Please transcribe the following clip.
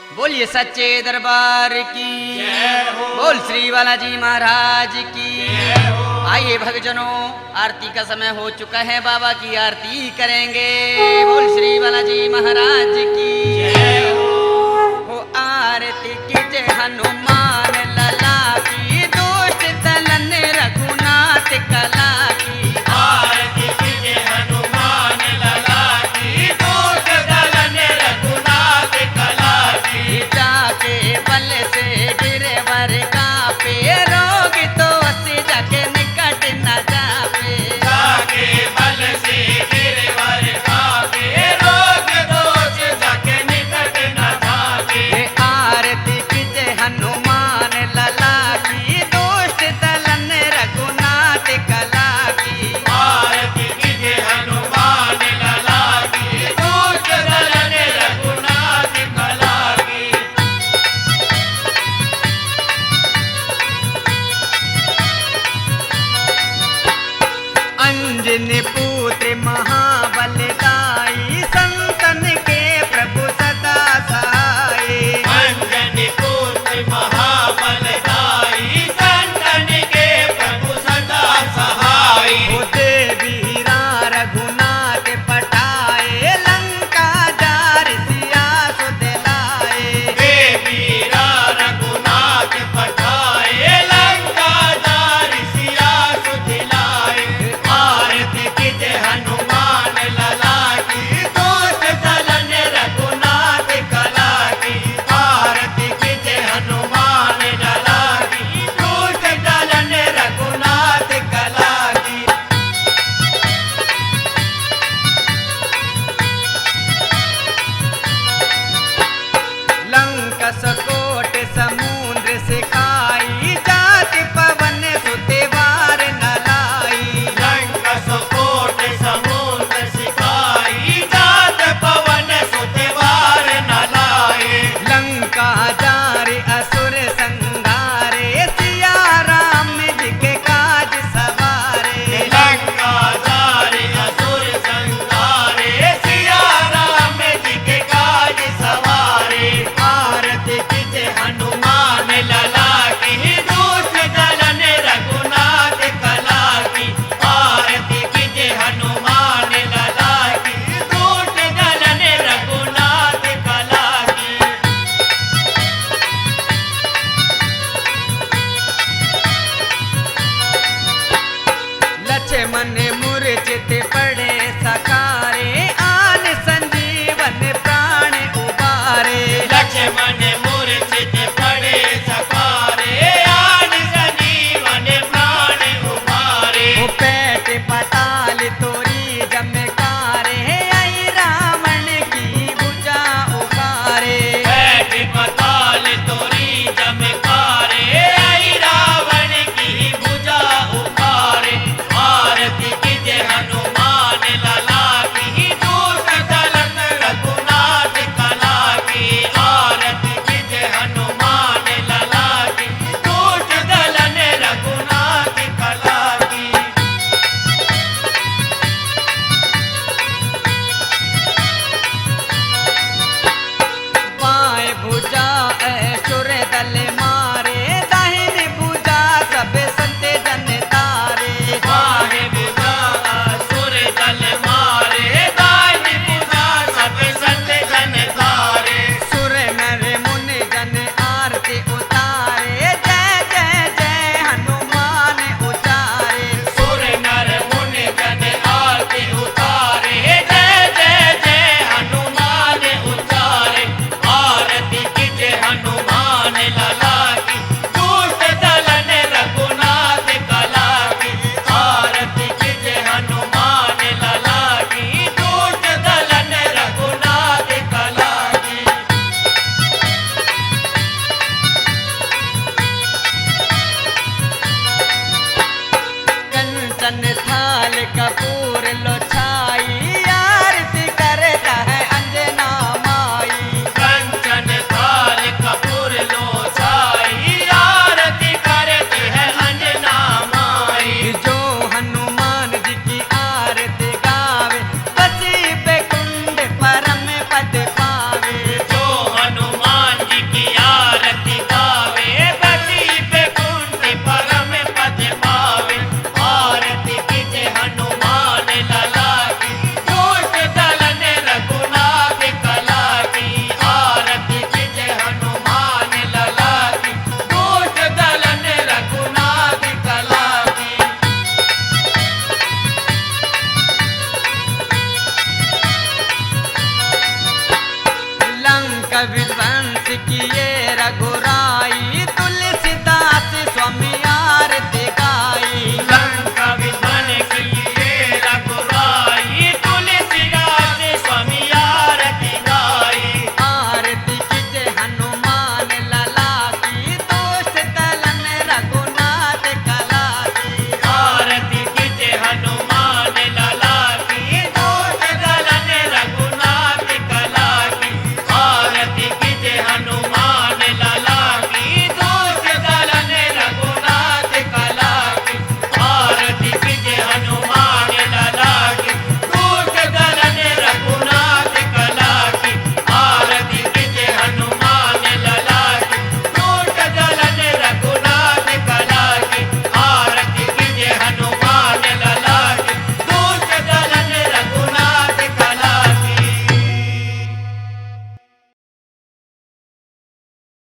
बोलिए सच्चे दरबार की बोल श्री बालाजी महाराज की। आइए भक्तजनों, आरती का समय हो चुका है, बाबा की आरती करेंगे। बोल श्री बालाजी महाराज की हो। आरती की जय हनुमान लला की, दुष्ट दलन रघुनाथ कला की। आरती कीजिए हनुमान लला की, दुष्ट दलन रघुनाथ कला की। जाके बल से गिरवर कापे, रोग तो से जाके निकट न जापे। जाके बल से गिरवर कापे, रोग दोष जग विद्वान